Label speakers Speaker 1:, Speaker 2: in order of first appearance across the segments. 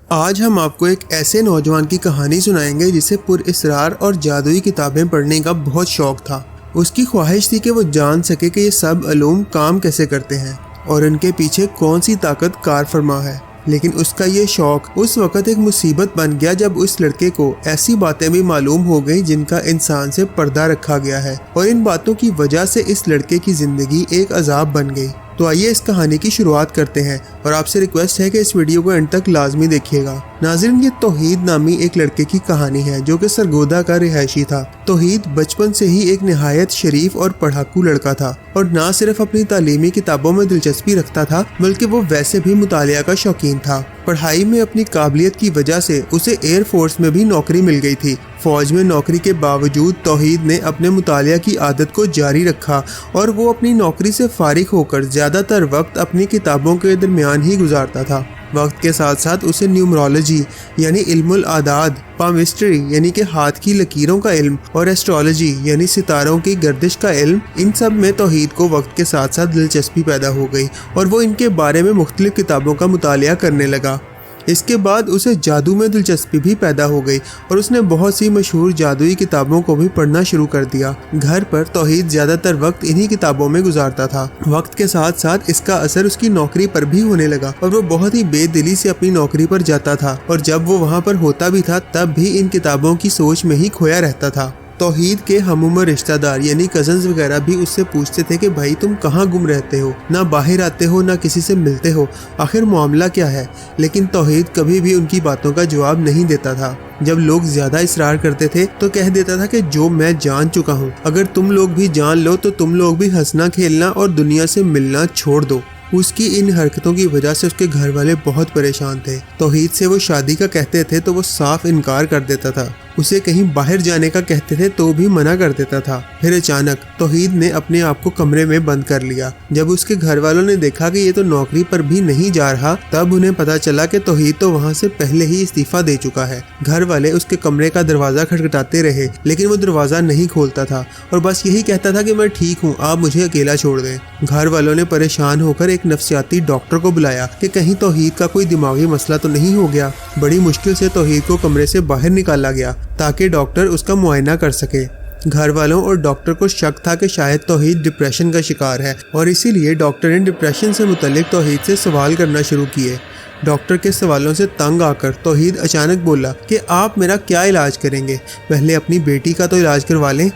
Speaker 1: آج ہم آپ کو ایک ایسے نوجوان کی کہانی سنائیں گے جسے پر اسرار اور جادوئی کتابیں پڑھنے کا بہت شوق تھا۔ اس کی خواہش تھی کہ وہ جان سکے کہ یہ سب علوم کام کیسے کرتے ہیں اور ان کے پیچھے کون سی طاقت کار فرما ہے۔ لیکن اس کا یہ شوق اس وقت ایک مصیبت بن گیا جب اس لڑکے کو ایسی باتیں بھی معلوم ہو گئی جن کا انسان سے پردہ رکھا گیا ہے، اور ان باتوں کی وجہ سے اس لڑکے کی زندگی ایک عذاب بن گئی۔ تو آئیے اس کہانی کی شروعات کرتے ہیں، اور آپ سے ریکویسٹ ہے کہ اس ویڈیو کو اینڈ تک لازمی دیکھیے گا۔ ناظرین، یہ توحید نامی ایک لڑکے کی کہانی ہے جو کہ سرگودا کا رہائشی تھا۔ توحید بچپن سے ہی ایک نہایت شریف اور پڑھاکو لڑکا تھا، اور نہ صرف اپنی تعلیمی کتابوں میں دلچسپی رکھتا تھا بلکہ وہ ویسے بھی مطالعہ کا شوقین تھا۔ پڑھائی میں اپنی قابلیت کی وجہ سے اسے ایئر فورس میں بھی نوکری مل گئی تھی۔ فوج میں نوکری کے باوجود توحید نے اپنے مطالعہ کی عادت کو جاری رکھا، اور وہ اپنی نوکری سے فارغ ہو کر زیادہ تر وقت اپنی کتابوں کے درمیان ہی گزارتا تھا۔ وقت کے ساتھ ساتھ اسے نیومرولوجی یعنی علم الاعداد، پامسٹری یعنی کہ ہاتھ کی لکیروں کا علم، اور ایسٹرولوجی یعنی ستاروں کی گردش کا علم، ان سب میں توحید کو وقت کے ساتھ ساتھ دلچسپی پیدا ہو گئی، اور وہ ان کے بارے میں مختلف کتابوں کا مطالعہ کرنے لگا۔ اس کے بعد اسے جادو میں دلچسپی بھی پیدا ہو گئی، اور اس نے بہت سی مشہور جادوئی کتابوں کو بھی پڑھنا شروع کر دیا۔ گھر پر توحید زیادہ تر وقت انہی کتابوں میں گزارتا تھا۔ وقت کے ساتھ ساتھ اس کا اثر اس کی نوکری پر بھی ہونے لگا، اور وہ بہت ہی بے دلی سے اپنی نوکری پر جاتا تھا، اور جب وہ وہاں پر ہوتا بھی تھا تب بھی ان کتابوں کی سوچ میں ہی کھویا رہتا تھا۔ توحید کے ہم عمر رشتہ دار یعنی کزنز وغیرہ بھی اس سے پوچھتے تھے کہ بھائی تم کہاں گم رہتے ہو، نہ باہر آتے ہو، نہ کسی سے ملتے ہو، آخر معاملہ کیا ہے؟ لیکن توحید کبھی بھی ان کی باتوں کا جواب نہیں دیتا تھا۔ جب لوگ زیادہ اصرار کرتے تھے تو کہہ دیتا تھا کہ جو میں جان چکا ہوں، اگر تم لوگ بھی جان لو تو تم لوگ بھی ہنسنا کھیلنا اور دنیا سے ملنا چھوڑ دو۔ اس کی ان حرکتوں کی وجہ سے اس کے گھر والے بہت پریشان تھے۔ توحید سے وہ شادی کا کہتے تھے تو وہ صاف انکار کر دیتا تھا، اسے کہیں باہر جانے کا کہتے تھے تو بھی منع کر دیتا تھا۔ پھر اچانک توحید نے اپنے آپ کو کمرے میں بند کر لیا۔ جب اس کے گھر والوں نے دیکھا کہ یہ تو نوکری پر بھی نہیں جا رہا، تب انہیں پتا چلا کہ توحید تو وہاں سے پہلے ہی استعفیٰ دے چکا ہے۔ گھر والے اس کے کمرے کا دروازہ کھٹکھٹاتے رہے، لیکن وہ دروازہ نہیں کھولتا تھا، اور بس یہی کہتا تھا کہ میں ٹھیک ہوں، آپ مجھے اکیلا چھوڑ دیں۔ گھر والوں نے پریشان ہو کر ایک نفسیاتی ڈاکٹر کو بلایا کہ کہیں توحید کا کوئی دماغی مسئلہ تو نہیں ہو گیا۔ بڑی مشکل سے توحید کو کمرے سے باہر نکالا گیا تاکہ ڈاکٹر اس کا معائنہ کر سکے۔ گھر والوں اور ڈاکٹر کو شک تھا کہ شاید توحید ڈپریشن کا شکار ہے، اور اسی لیے ڈاکٹر نے ڈپریشن سے متعلق توحید سے سوال کرنا شروع کیے۔ ڈاکٹر کے سوالوں سے تنگ آ کر توحید اچانک بولا کہ آپ میرا کیا علاج کریں گے؟ پہلے اپنی بیٹی کا تو علاج کروا لیں۔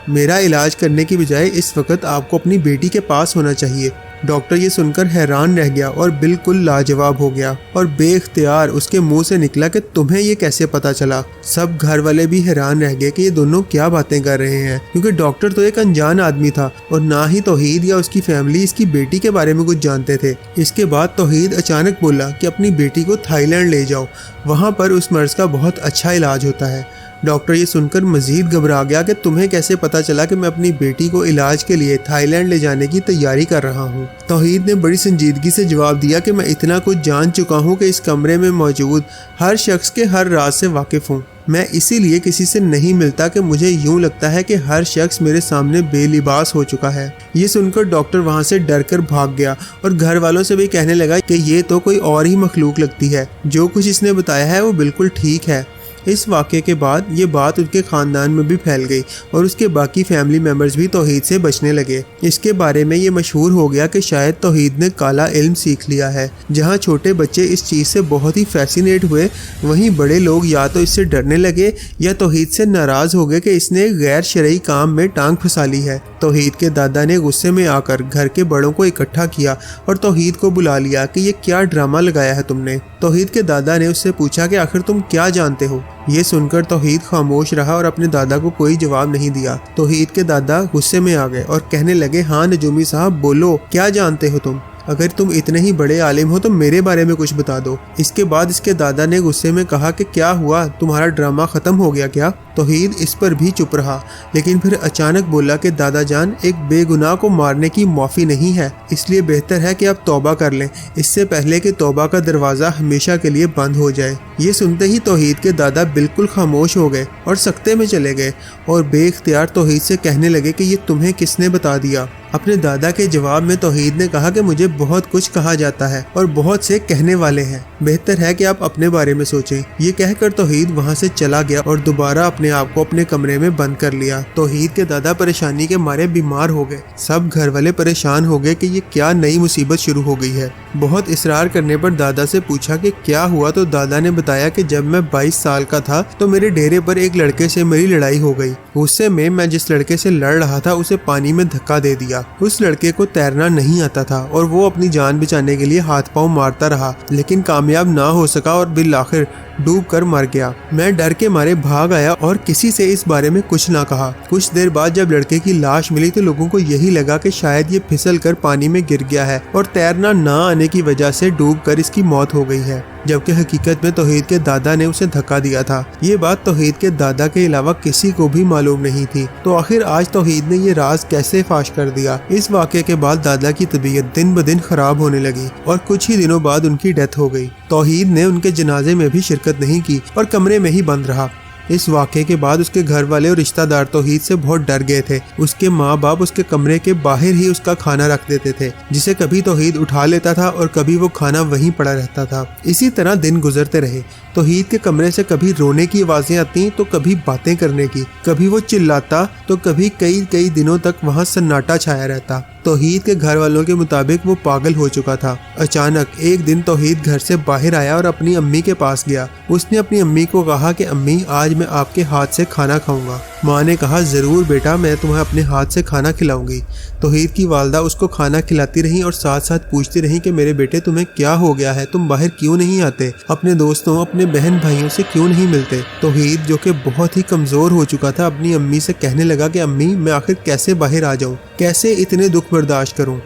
Speaker 1: میرا علاج کرنے کی بجائے اس وقت آپ کو اپنی بیٹی کے پاس ہونا چاہیے۔ ڈاکٹر یہ سن کر حیران رہ گیا اور بالکل لاجواب ہو گیا، اور بے اختیار اس کے منہ سے نکلا کہ تمہیں یہ کیسے پتا چلا؟ سب گھر والے بھی حیران رہ گئے کہ یہ دونوں کیا باتیں کر رہے ہیں، کیونکہ ڈاکٹر تو ایک انجان آدمی تھا، اور نہ ہی توحید یا اس کی فیملی اس کی بیٹی کے بارے میں کچھ جانتے تھے۔ اس کے بعد توحید اچانک بولا کہ اپنی بیٹی کو تھائی لینڈ لے جاؤ، وہاں پر اس مرض کا بہت اچھا علاج ہوتا ہے۔ ڈاکٹر یہ سن کر مزید گھبرا گیا کہ تمہیں کیسے پتا چلا کہ میں اپنی بیٹی کو علاج کے لیے تھائی لینڈ لے جانے کی تیاری کر رہا ہوں؟ توحید نے بڑی سنجیدگی سے جواب دیا کہ میں اتنا کچھ جان چکا ہوں کہ اس کمرے میں موجود ہر شخص کے ہر راز سے واقف ہوں۔ میں اسی لیے کسی سے نہیں ملتا کہ مجھے یوں لگتا ہے کہ ہر شخص میرے سامنے بے لباس ہو چکا ہے۔ یہ سن کر ڈاکٹر وہاں سے ڈر کر بھاگ گیا، اور گھر والوں سے بھی کہنے لگا کہ یہ تو کوئی اور ہی مخلوق لگتی ہے، جو کچھ اس نے بتایا ہے وہ بالکل ٹھیک ہے۔ اس واقعے کے بعد یہ بات ان کے خاندان میں بھی پھیل گئی، اور اس کے باقی فیملی ممبرز بھی توحید سے بچنے لگے۔ اس کے بارے میں یہ مشہور ہو گیا کہ شاید توحید نے کالا علم سیکھ لیا ہے۔ جہاں چھوٹے بچے اس چیز سے بہت ہی فیسینیٹ ہوئے، وہیں بڑے لوگ یا تو اس سے ڈرنے لگے یا توحید سے ناراض ہو گئے کہ اس نے غیر شرعی کام میں ٹانگ پھنسا لی ہے۔ توحید کے دادا نے غصے میں آ کر گھر کے بڑوں کو اکٹھا کیا اور توحید کو بلا لیا کہ یہ کیا ڈرامہ لگایا ہے تم نے۔ توحید کے دادا نے اس سے پوچھا کہ آخر تم کیا جانتے ہو؟ یہ سن کر توحید خاموش رہا اور اپنے دادا کو کوئی جواب نہیں دیا۔ توحید کے دادا غصے میں آ گئے اور کہنے لگے، ہاں نجومی صاحب بولو، کیا جانتے ہو تم؟ اگر تم اتنے ہی بڑے عالم ہو تو میرے بارے میں کچھ بتا دو۔ اس کے بعد اس کے دادا نے غصے میں کہا کہ کیا ہوا، تمہارا ڈرامہ ختم ہو گیا کیا؟ तौहीद इस पर भी चुप रहा, लेकिन फिर अचानक बोला कि दादा जान, एक बेगुनाह को मारने की माफ़ी नहीं है, इसलिए बेहतर है कि आप तौबा कर लें, इससे पहले कि तौबा का दरवाज़ा हमेशा के लिए बंद हो जाए। ये सुनते ही तौहीद के दादा बिल्कुल खामोश हो गए और सकते में चले गए और बेइख्तियार तौहीद से कहने लगे कि ये तुम्हें किसने बता दिया। अपने दादा के जवाब में तौहीद ने कहा कि मुझे बहुत कुछ कहा जाता है और बहुत से कहने वाले हैं, बेहतर है कि आप अपने बारे में सोचें। ये कहकर तौहीद वहाँ से चला गया और दोबारा अपने आप को अपने कमरे में बंद कर लिया। तौहीद के दादा परेशानी के मारे बीमार हो गए। सब घर वाले परेशान हो गए कि ये क्या नई मुसीबत शुरू हो गई है। बहुत इसरार करने पर दादा से पूछा कि क्या हुआ, तो दादा ने बताया कि जब मैं 22 साल का था तो मेरे डेरे पर एक लड़के से मेरी लड़ाई हो गई। गुस्से में मैं जिस लड़के से लड़ रहा था उसे पानी में धक्का दे दिया। उस लड़के को तैरना नहीं आता था और वो अपनी जान बचाने के लिए हाथ पांव मारता रहा, लेकिन कामयाब ना हो सका और बिल आखिर डूब कर मर गया। मैं डर के मारे भाग आया और किसी से इस बारे में कुछ ना कहा। कुछ देर बाद जब लड़के की लाश मिली तो लोगों को यही लगा कि शायद ये फिसल कर पानी में गिर गया है और तैरना ना आने की वजह से डूब कर इसकी मौत हो गई है, जबकि हकीकत में तौहीद के दादा ने उसे धक्का दिया था। ये बात तौहीद के दादा के अलावा किसी को भी मालूम नहीं थी। तो आखिर आज तौहीद ने ये राज कैसे फाश कर दिया? इस वाक़े के बाद दादा की तबीयत दिन ब दिन खराब होने लगी और कुछ ही दिनों बाद उनकी डेथ हो गई। तौहीद ने उनके जनाजे में भी शिरकत नहीं की और कमरे में ही बंद रहा। इस वाक़े के बाद उसके घर वाले और रिश्तेदार तौहीद से बहुत डर गए थे। उसके माँ बाप उसके कमरे के बाहर ही उसका खाना रख देते थे, जिसे कभी तौहीद उठा लेता था और कभी वो खाना वहीं पड़ा रहता था। इसी तरह दिन गुजरते रहे। तौहीद के कमरे से कभी रोने की आवाज़ें आती तो कभी बातें करने की, कभी वो चिल्लाता तो कभी कई दिनों तक वहाँ सन्नाटा छाया रहता। तौहीद के घर वालों के मुताबिक वो पागल हो चुका था। अचानक एक दिन तौहीद घर से बाहर आया और अपनी अम्मी के पास गया। उसने अपनी अम्मी को कहा कि अम्मी, आज मैं आपके हाथ से खाना खाऊंगा। माँ ने कहा, ज़रूर बेटा, मैं तुम्हें अपने हाथ से खाना खिलाऊंगी। तौहीद की वालदा उसको खाना खिलाती रही और साथ साथ पूछती रही कि मेरे बेटे, तुम्हें क्या हो गया है? तुम बाहर क्यों नहीं आते? अपने दोस्तों, अपने बहन भाइयों से क्यों नहीं मिलते? तौहीद, जो कि बहुत ही कमज़ोर हो चुका था, अपनी अम्मी से कहने लगा कि अम्मी, मैं आखिर कैसे बाहर आ जाऊँ? कैसे इतने दुख बर्दाश्त करूँ?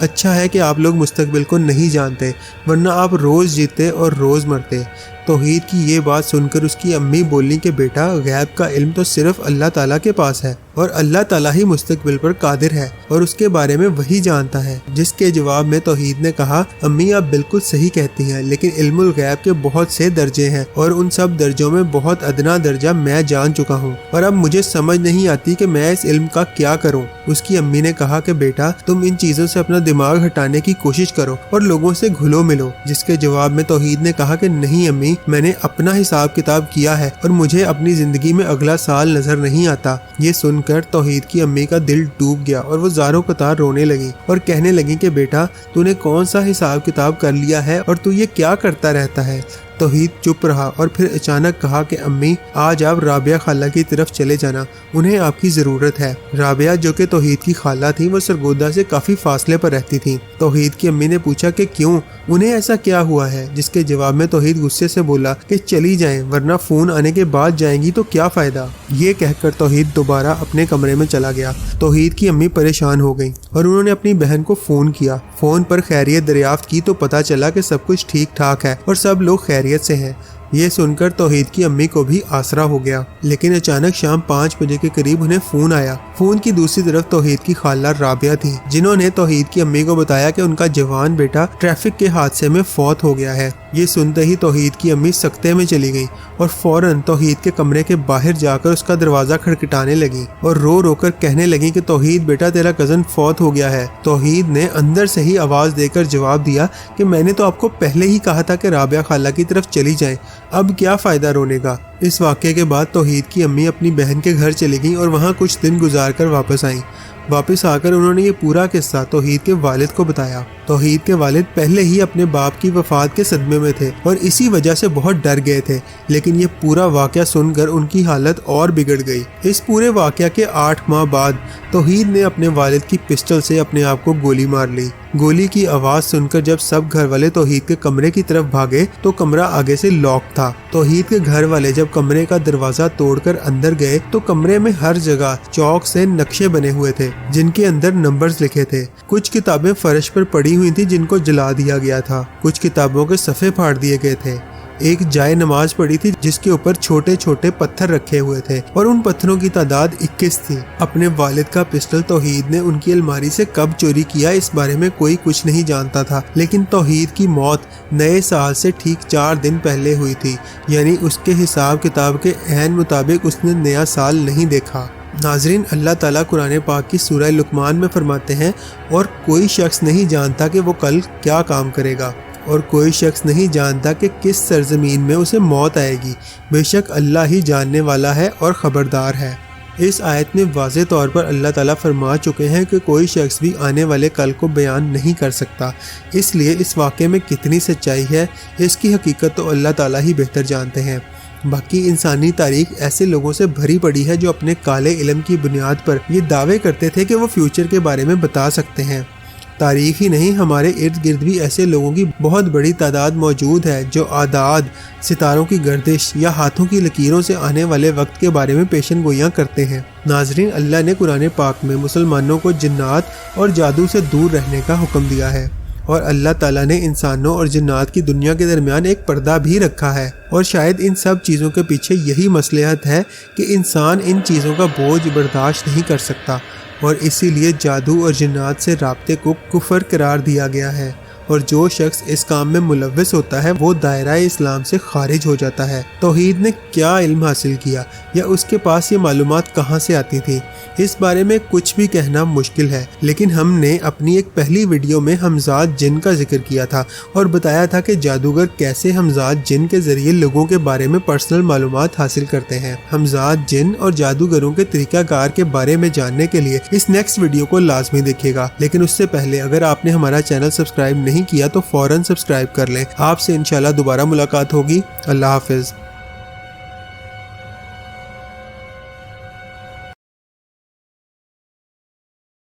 Speaker 1: अच्छा है कि आप लोग मुस्तकबिल को नहीं जानते, वरना आप रोज़ जीते और रोज़ मरते। तौहीद की ये बात सुनकर उसकी अम्मी बोली कि बेटा, गैब का इल्म तो सिर्फ अल्लाह ताला के पास है और अल्लाह ताला ही मुस्तकबिल पर कादिर है और उसके बारे में वही जानता है। जिसके जवाब में तौहीद ने कहा, अम्मी आप बिल्कुल सही कहती हैं, लेकिन इल्मुल गैब के बहुत से दर्जे हैं और उन सब दर्जों में बहुत अदना दर्जा मैं जान चुका हूँ और अब मुझे समझ नहीं आती कि मैं इस इल्म का क्या करूँ। उसकी अम्मी ने कहा कि बेटा, तुम इन चीज़ों से अपना दिमाग हटाने की कोशिश करो और लोगों से घुलो मिलो। जिसके जवाब में तौहीद ने कहा कि नहीं अम्मी, मैंने अपना हिसाब किताब किया है और मुझे अपनी जिंदगी में अगला साल नजर नहीं आता। ये सुनकर तौहीद की अम्मी का दिल डूब गया और वो ज़ारों कतार रोने लगी और कहने लगी कि बेटा, तूने कौन सा हिसाब किताब कर लिया है और तू ये क्या करता रहता है? तौहीद चुप रहा और फिर अचानक कहा कि अम्मी, आज आप राबिया खाला की तरफ चले जाना, उन्हें आपकी ज़रूरत है। राबिया, जो कि तौहीद की खाला थी, वो सरगोदा से काफ़ी फासले पर रहती थी। तौहीद की अम्मी ने पूछा कि क्यों, उन्हें ऐसा क्या हुआ है? जिसके जवाब में तौहीद गुस्से से बोला कि चली जाएं, वरना फ़ोन आने के बाद जाएंगी तो क्या फ़ायदा। ये कहकर तौहीद दोबारा अपने कमरे में चला गया। तौहीद की अम्मी परेशान हो गई और उन्होंने अपनी बहन को फ़ोन किया। फ़ोन पर खैरियत दरियाफ्त की तो पता चला कि सब कुछ ठीक ठाक है और सब लोग खैरियत से हैं। ये सुनकर तौहीद की अम्मी को भी आसरा हो गया। लेकिन अचानक शाम 5 बजे के करीब उन्हें फ़ोन आया। फ़ोन की दूसरी तरफ तौहीद की खाला राबिया थी, जिन्होंने तौहीद की अम्मी को बताया कि उनका जवान बेटा ट्रैफिक के हादसे में फौत हो गया है। ये सुनते ही तौहीद की अम्मी सख्ते में चली गई और फौरन तौहीद के कमरे के बाहर जाकर उसका दरवाज़ा खटखटाने लगी और रो रो कर कहने लगी कि तौहीद बेटा, तेरा कज़न फौत हो गया है। तौहीद ने अंदर से ही आवाज़ देकर जवाब दिया कि मैंने तो आपको पहले ही कहा था कि राबिया खाला की तरफ चली जाएं, अब क्या फ़ायदा रोने का। इस वाक़े के बाद तौहीद की अम्मी अपनी बहन के घर चली गईं और वहाँ कुछ दिन गुजार कर वापस आईं। वापस आकर उन्होंने ये पूरा किस्सा तौहीद के वालिद को बताया। तौहीद के वालिद पहले ही अपने बाप की वफ़ात के सदमे में थे और इसी वजह से बहुत डर गए थे, लेकिन ये पूरा वाक़या सुनकर उनकी हालत और बिगड़ गई। इस पूरे वाक़या के 8 माह बाद तौहीद ने अपने वालिद की पिस्टल से अपने आप को गोली मार ली। गोली की आवाज़ सुनकर जब सब घर वाले तौहीद के कमरे की तरफ भागे तो कमरा आगे से लॉक था। तौहीद के घर वाले जब कमरे का दरवाज़ा तोड़कर अंदर गए तो कमरे में हर जगह चौक से नक्शे बने हुए थे जिनके अंदर नंबर्स लिखे थे। कुछ किताबें फर्श पर पड़ी हुई थी जिनको जला दिया गया था। कुछ किताबों के सफ़े फाड़ दिए गए थे। एक जाए नमाज पड़ी थी जिसके ऊपर छोटे छोटे पत्थर रखे हुए थे और उन पत्थरों की तादाद 21 थी। अपने वालिद का पिस्टल तौहीद ने उनकी अलमारी से कब चोरी किया इस बारे में कोई कुछ नहीं जानता था, लेकिन तौहीद की मौत नए साल से ठीक 4 दिन पहले हुई थी, यानी उसके हिसाब किताब के ऐन मुताबिक उसने नया साल नहीं देखा। नाजरीन, अल्लाह ताला कुरान पाक की सूरह लुकमान में फरमाते हैं, और कोई शख्स नहीं जानता कि वो कल क्या काम करेगा, और कोई शख्स नहीं जानता कि किस सरजमीन में उसे मौत आएगी। बेशक अल्लाह ही जानने वाला है और ख़बरदार है। इस आयत में वाज़ेह तौर पर अल्लाह ताला फरमा चुके हैं कि कोई शख्स भी आने वाले कल को बयान नहीं कर सकता, इसलिए इस वाक़े में कितनी सच्चाई है इसकी हकीकत तो अल्लाह ताला ही बेहतर जानते हैं। बाकी इंसानी तारीख ऐसे लोगों से भरी पड़ी है जो अपने काले इल्म की बुनियाद पर ये दावे करते थे कि वो फ्यूचर के बारे में बता सकते हैं। तारीख ही नहीं, हमारे इर्द गिर्द भी ऐसे लोगों की बहुत बड़ी तादाद मौजूद है जो आदाद, सितारों की गर्दिश या हाथों की लकीरों से आने वाले वक्त के बारे में पेशन गोइयाँ करते हैं। नाजरीन, अल्लाह ने कुरान पाक में मुसलमानों को जिन्नात और जादू से दूर रहने का हुक्म दिया है, और अल्लाह ताला ने इंसानों और जिन्नात की दुनिया के दरमियान एक पर्दा भी रखा है, और शायद इन सब चीज़ों के पीछे यही मसलहत है कि इंसान इन चीज़ों का बोझ बर्दाश्त नहीं कर सकता, और इसीलिए जादू और जिन्नात से राब्ते को कुफर करार दिया गया है, और जो शख्स इस काम में मुलव्वस होता है वो दायरा इस्लाम से खारिज हो जाता है। तौहीद ने क्या इल्म हासिल किया या उसके पास ये मालूमात कहाँ से आती थी, इस बारे में कुछ भी कहना मुश्किल है, लेकिन हमने अपनी एक पहली वीडियो में हमजाद जिन का जिक्र किया था और बताया था कि जादूगर कैसे हमजाद जिन के जरिए लोगों के बारे में पर्सनल मालूमात हासिल करते हैं। हमजाद जिन और जादूगरों के तरीकाकार के बारे में जानने के लिए इस नेक्स्ट वीडियो को लाजमी देखिएगा, लेकिन उससे पहले अगर आपने हमारा चैनल सब्सक्राइब नहीं किया तो फौरन सब्सक्राइब कर लें। आपसे इंशाल्लाह दोबारा मुलाकात होगी। अल्लाह हाफिज़।